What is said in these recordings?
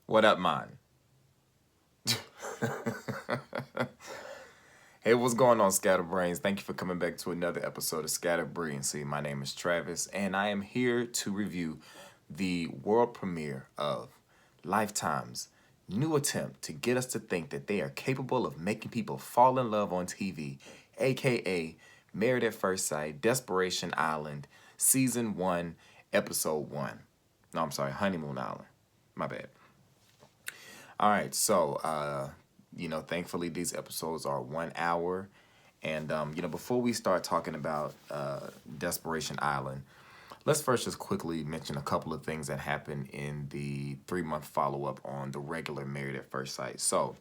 What up, man? Hey, what's going on, Scatterbrains? Thank you for coming back to another episode of Scatterbrains. See, my name is Travis, and I am here to review the world premiere of Lifetime's new attempt to get us to think that they are capable of making people fall in love on TV, aka Married at First Sight, Desperation Island, Season 1, Episode 1. No, I'm sorry, Honeymoon Island. My bad. All right, so thankfully these episodes are 1 hour, and before we start talking about Desperation Island, let's first just quickly mention a couple of things that happened in the 3 month follow up on the regular Married at First Sight. So,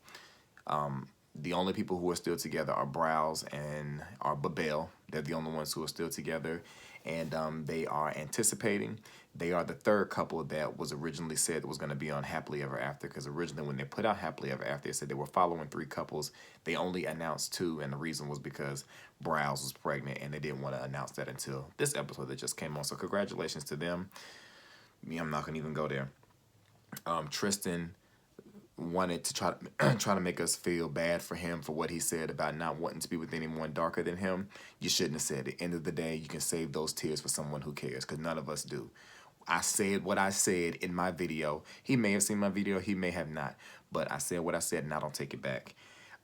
the only people who are still together are Browse and are Babel. They're the only ones who are still together, and they are anticipating. They are the third couple that was originally said was going to be on Happily Ever After, because originally when they put out Happily Ever After, they said they were following three couples. They only announced two, and the reason was because Browse was pregnant, and they didn't want to announce that until this episode that just came on. So congratulations to them. Me, I'm not going to even go there. Tristan wanted to try to make us feel bad for him for what he said about not wanting to be with anyone darker than him. You shouldn't have said it. At the end of the day, you can save those tears for someone who cares, because none of us do. I said what I said in my video. He may have seen my video, he may have not, but I said what I said, and I don't take it back.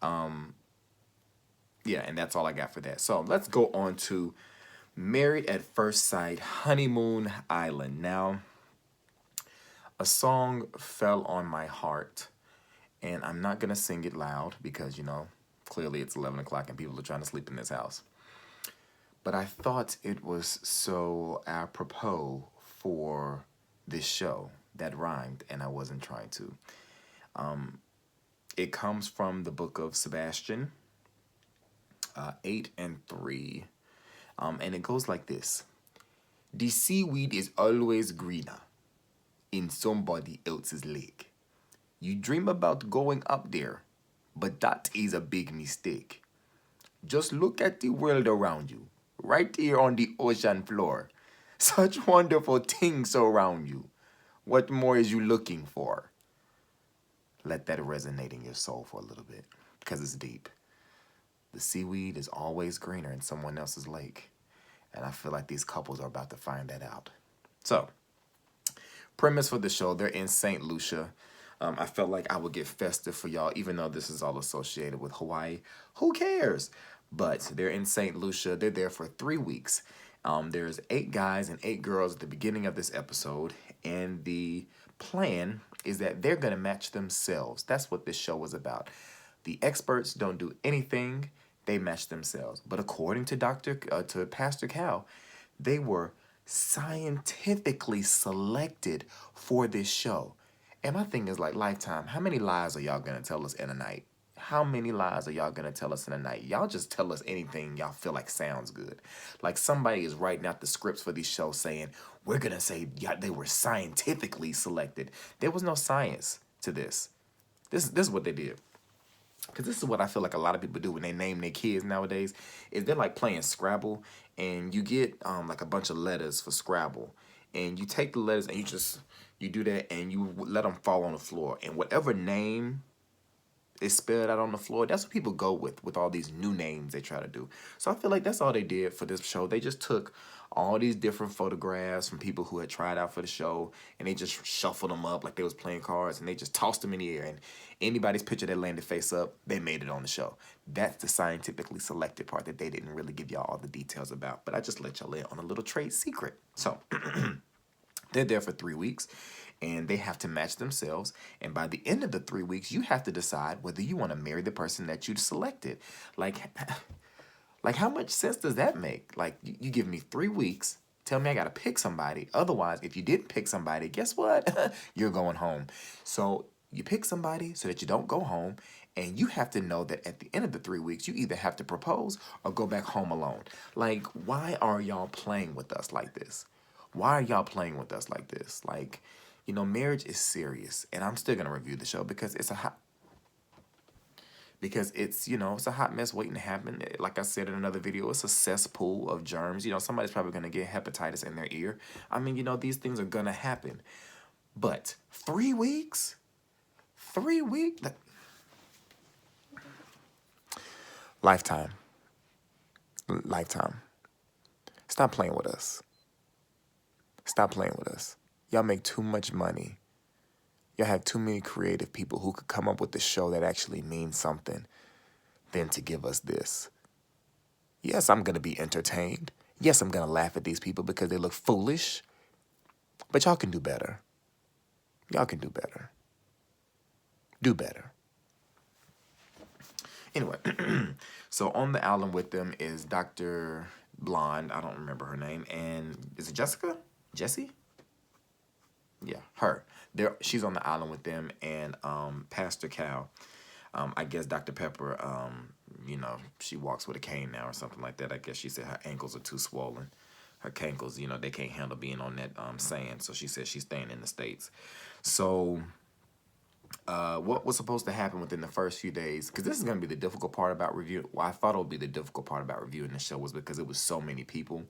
Yeah, and that's all I got for that. So let's go on to Married at First Sight, Honeymoon Island. Now, a song fell on my heart, and I'm not going to sing it loud because, clearly it's 11 o'clock and people are trying to sleep in this house. But I thought it was so apropos for this show that rhymed, and I wasn't trying to. It comes from the book of Sebastian, 8 and 3, and it goes like this. The seaweed is always greener in somebody else's lake. You dream about going up there, but that is a big mistake. Just look at the world around you, right here on the ocean floor. Such wonderful things around you. What more is you looking for? Let that resonate in your soul for a little bit, because it's deep. The seaweed is always greener in someone else's lake, and I feel like these couples are about to find that out. So, premise for the show, they're in St. Lucia. I felt like I would get festive for y'all, even though this is all associated with Hawaii. Who cares? But they're in St. Lucia. They're there for 3 weeks. There's 8 guys and 8 girls at the beginning of this episode, and the plan is that they're going to match themselves. That's what this show was about. The experts don't do anything. They match themselves. But according to Pastor Cal, they were scientifically selected for this show. And my thing is, like, Lifetime, how many lies are y'all going to tell us in a night? How many lies are y'all going to tell us in a night? Y'all just tell us anything y'all feel like sounds good. Like somebody is writing out the scripts for these shows saying, we're going to say yeah, they were scientifically selected. There was no science to this. This is what they did. Because this is what I feel like a lot of people do when they name their kids nowadays, is they're like playing Scrabble, and you get like a bunch of letters for Scrabble, and you take the letters and you do that, and you let them fall on the floor, and whatever name is spelled out on the floor, that's what people go with all these new names they try to do. So I feel like that's all they did for this show. They just took all these different photographs from people who had tried out for the show, and they just shuffled them up like they was playing cards, and they just tossed them in the air, and anybody's picture that landed face up, they made it on the show. That's the scientifically selected part that they didn't really give y'all all the details about, but I just let y'all in on a little trade secret. So they're there for 3 weeks, and they have to match themselves. And by the end of the 3 weeks, you have to decide whether you want to marry the person that you selected. Like how much sense does that make? Like, you give me 3 weeks, tell me I got to pick somebody. Otherwise, if you didn't pick somebody, guess what? You're going home. So you pick somebody so that you don't go home, and you have to know that at the end of the 3 weeks, you either have to propose or go back home alone. Like, why are y'all playing with us like this? Why are y'all playing with us like this? Like, marriage is serious, and I'm still gonna review the show because it's a hot mess waiting to happen. Like I said in another video, it's a cesspool of germs. Somebody's probably gonna get hepatitis in their ear. I mean, these things are gonna happen. But 3 weeks? 3 weeks? Lifetime. Lifetime. Stop playing with us. Stop playing with us. Y'all make too much money. Y'all have too many creative people who could come up with a show that actually means something than to give us this. Yes, I'm going to be entertained. Yes, I'm going to laugh at these people because they look foolish. But y'all can do better. Y'all can do better. Do better. Anyway, so on the island with them is Dr. Blonde. I don't remember her name. And is it Jessica? Jessie? Yeah, her. She's on the island with them, and Pastor Cal. I guess Dr. Pepper, she walks with a cane now or something like that. I guess she said her ankles are too swollen. Her cankles, they can't handle being on that sand. So she said she's staying in the States. So what was supposed to happen within the first few days, because this is going to be the difficult part about review. Well, I thought it would be the difficult part about reviewing the show was because it was so many people.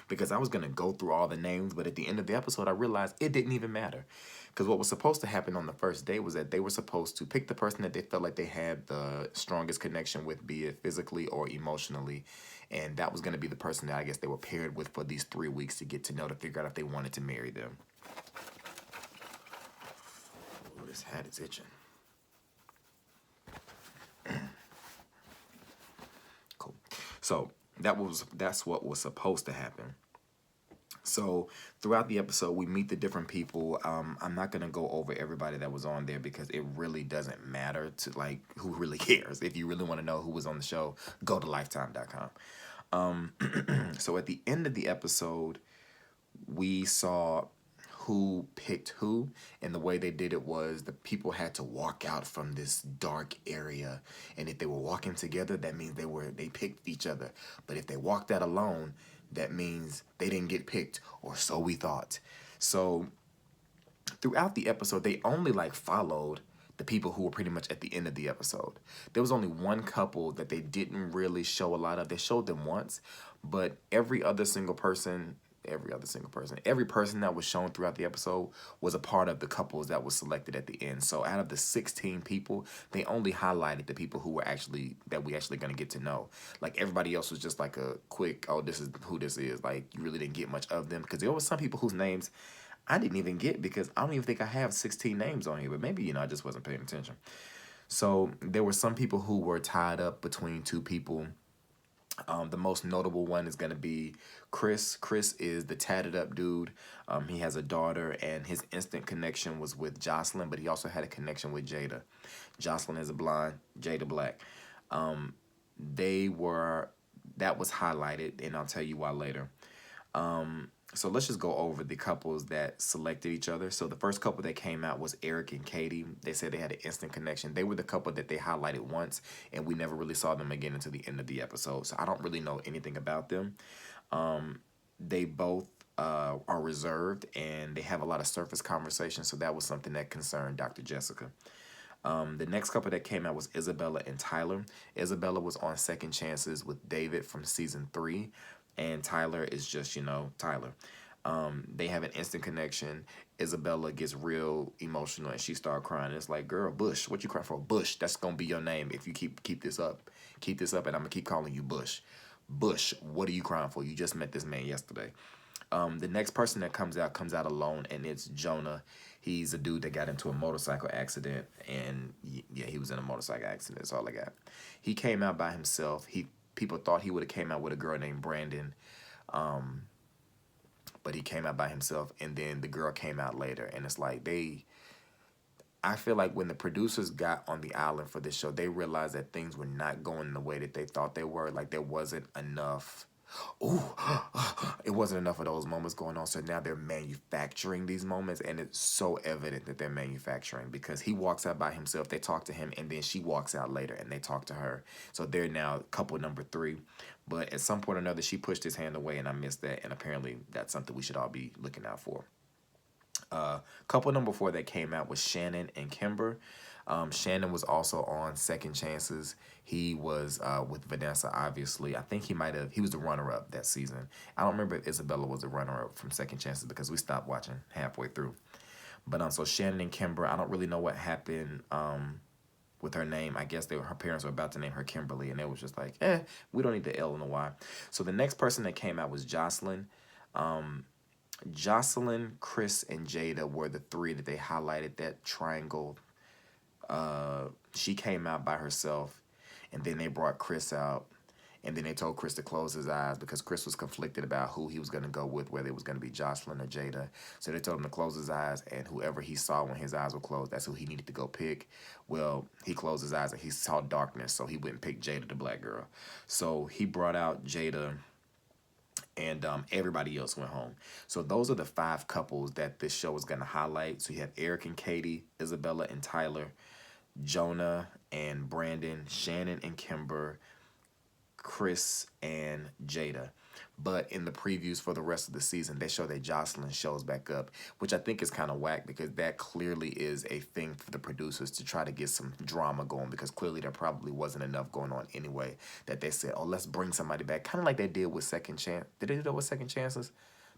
Because I was going to go through all the names, but at the end of the episode, I realized it didn't even matter. Because what was supposed to happen on the first day was that they were supposed to pick the person that they felt like they had the strongest connection with, be it physically or emotionally. And that was going to be the person that I guess they were paired with for these 3 weeks to get to know, to figure out if they wanted to marry them. Oh, this hat is itching. Cool. So that's what was supposed to happen. So throughout the episode, we meet the different people. I'm not going to go over everybody that was on there because it really doesn't matter to, like, who really cares. If you really want to know who was on the show, go to lifetime.com. So at the end of the episode, we saw who picked who, and the way they did it was the people had to walk out from this dark area, and if they were walking together, that means they picked each other. But if they walked out alone, that means they didn't get picked, or so we thought. So throughout the episode, they only followed the people who were pretty much at the end of the episode. There was only one couple that they didn't really show a lot of. They showed them once, but every person that was shown throughout the episode was a part of the couples that was selected at the end. So out of the 16 people, they only highlighted the people who were we actually going to get to know. Like, everybody else was just like a quick, oh, this is who this is. Like, you really didn't get much of them, because there were some people whose names I didn't even get, because I don't even think I have 16 names on here, but maybe, I just wasn't paying attention. So there were some people who were tied up between two people. The most notable one is going to be Chris. Chris is the tatted up dude. He has a daughter, and his instant connection was with Jocelyn, but he also had a connection with Jada. Jocelyn is a blonde, Jada black. That was highlighted, and I'll tell you why later. So let's just go over the couples that selected each other. So the first couple that came out was Eric and Katie. They said they had an instant connection. They were the couple that they highlighted once, and we never really saw them again until the end of the episode. So I don't really know anything about them. They both are reserved, and they have a lot of surface conversations. So that was something that concerned Dr. Jessica. The next couple that came out was Isabella and Tyler. Isabella was on Second Chances with David from season 3. And Tyler is just, Tyler. They have an instant connection. Isabella gets real emotional, and she started crying. It's like, girl, Bush, what you crying for? Bush, that's going to be your name if you keep this up. Keep this up, and I'm going to keep calling you Bush. Bush, what are you crying for? You just met this man yesterday. The next person that comes out alone, and it's Jonah. He's a dude that got into a motorcycle accident, and yeah, he was in a motorcycle accident. That's all I got. He came out by himself. People thought he would have came out with a girl named Brandon, but he came out by himself, and then the girl came out later. And it's like I feel like when the producers got on the island for this show, they realized that things were not going the way that they thought they were. Like, there wasn't enough. It wasn't enough of those moments going on. So now they're manufacturing these moments, and it's so evident that they're manufacturing, because he walks out by himself, they talk to him, and then she walks out later and they talk to her. So they're now couple number 3. But at some point or another, she pushed his hand away, and I missed that. And apparently that's something we should all be looking out for. Couple number 4 that came out was Shannon and Kimber. Shannon was also on Second Chances. He was with Vanessa, obviously. I think he was the runner-up that season. I don't remember if Isabella was the runner-up from Second Chances, because we stopped watching halfway through. But so Shannon and Kimber, I don't really know what happened with her name. I guess her parents were about to name her Kimberly, and it was just like, we don't need the L and the Y. So the next person that came out was Jocelyn. Jocelyn, Chris, and Jada were the three that they highlighted, that triangle. She came out by herself, and then they brought Chris out, and then they told Chris to close his eyes because Chris was conflicted about who he was going to go with, whether it was going to be Jocelyn or Jada. So they told him to close his eyes, and whoever he saw when his eyes were closed, that's who he needed to go pick. Well, he closed his eyes and he saw darkness, so he wouldn't pick Jada, the black girl. So he brought out Jada, and everybody else went home. So those are the 5 couples that this show is going to highlight. So you have Eric and Katie, Isabella and Tyler, Jonah and Brandon, Shannon and Kimber, Chris and Jada. But in the previews for the rest of the season, they show that Jocelyn shows back up, which I think is kind of whack because that clearly is a thing for the producers to try to get some drama going, because clearly there probably wasn't enough going on anyway that they said, oh, let's bring somebody back. Kind of like they did with Second Chance. Did they do that with Second Chances?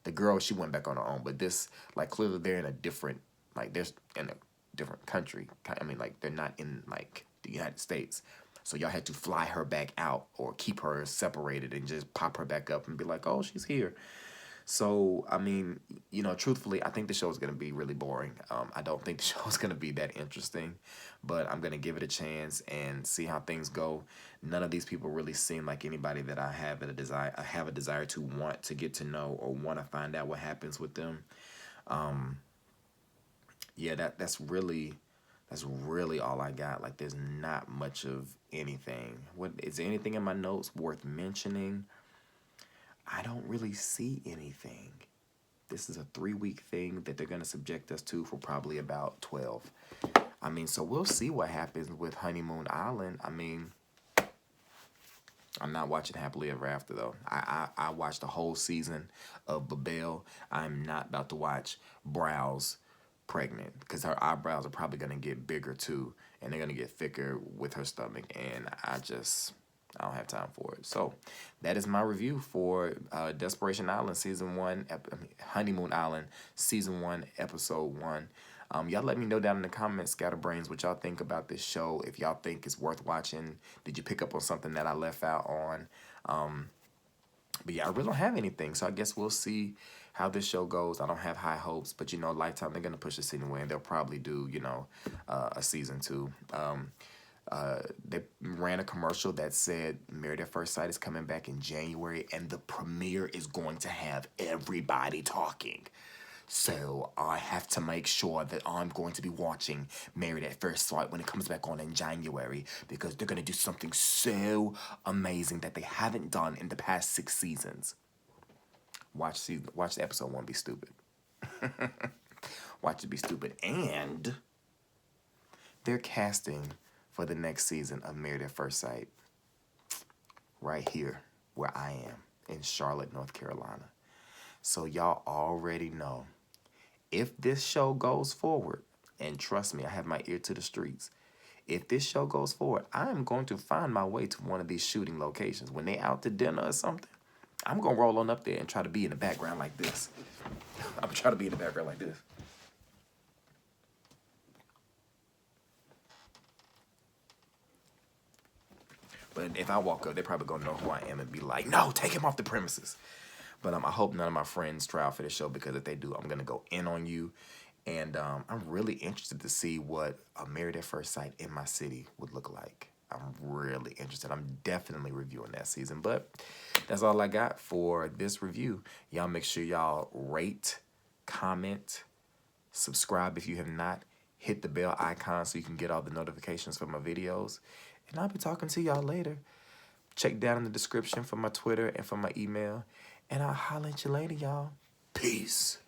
The girl, she went back on her own, but this, like, clearly they're in a different, like, they're in a different country. I mean, like, they're not in, like, the United States. So y'all had to fly her back out or keep her separated and just pop her back up and be like, oh, she's here. So, I mean, you know, truthfully, I think the show is going to be really boring. I don't think the show is going to be that interesting, but I'm going to give it a chance and see how things go. None of these people really seem like anybody that I have a desire to want to get to know or want to find out what happens with them. Yeah, that's really all I got. Like, there's not much of anything. What is there anything in my notes worth mentioning? I don't really see anything. This is a 3-week thing that they're going to subject us to for probably about 12. I mean, so we'll see what happens with Honeymoon Island. I mean, I'm not watching Happily Ever After, though. I watched the whole season of Babel. I'm not about to watch Brows pregnant, because her eyebrows are probably going to get bigger, too, and they're going to get thicker with her stomach, and I don't have time for it. So that is my review for Desperation Island Season 1, Honeymoon Island Season 1, Episode 1. Y'all let me know down in the comments, Scatterbrains, what y'all think about this show. If y'all think it's worth watching. Did you pick up on something that I left out on? But yeah, I really don't have anything, so I guess we'll see how this show goes. I don't have high hopes, but, you know, Lifetime, they're going to push this anyway, and they'll probably do, you know, a Season 2. They ran a commercial that said Married at First Sight is coming back in January, and the premiere is going to have everybody talking. So I have to make sure that I'm going to be watching Married at First Sight when it comes back on in January, because they're going to do something so amazing that they haven't done in the past 6 seasons. Watch the episode 1 be stupid. Watch it be stupid. And they're casting for the next season of Married at First Sight right here where I am in Charlotte, North Carolina. So y'all already know, if this show goes forward, and trust me, I have my ear to the streets, if this show goes forward, I'm going to find my way to one of these shooting locations. When they out to dinner or something, I'm going to roll on up there and try to be in the background like this. I'm going to try to be in the background like this. But if I walk up, they're probably going to know who I am and be like, no, take him off the premises. But I hope none of my friends try out for this show, because if they do, I'm going to go in on you. And I'm really interested to see what a Married at First Sight in my city would look like. I'm really interested. I'm definitely reviewing that season. But that's all I got for this review. Y'all make sure y'all rate, comment, subscribe if you have not. Hit the bell icon so you can get all the notifications for my videos. And I'll be talking to y'all later. Check down in the description for my Twitter and for my email. And I'll holler at you later, y'all. Peace.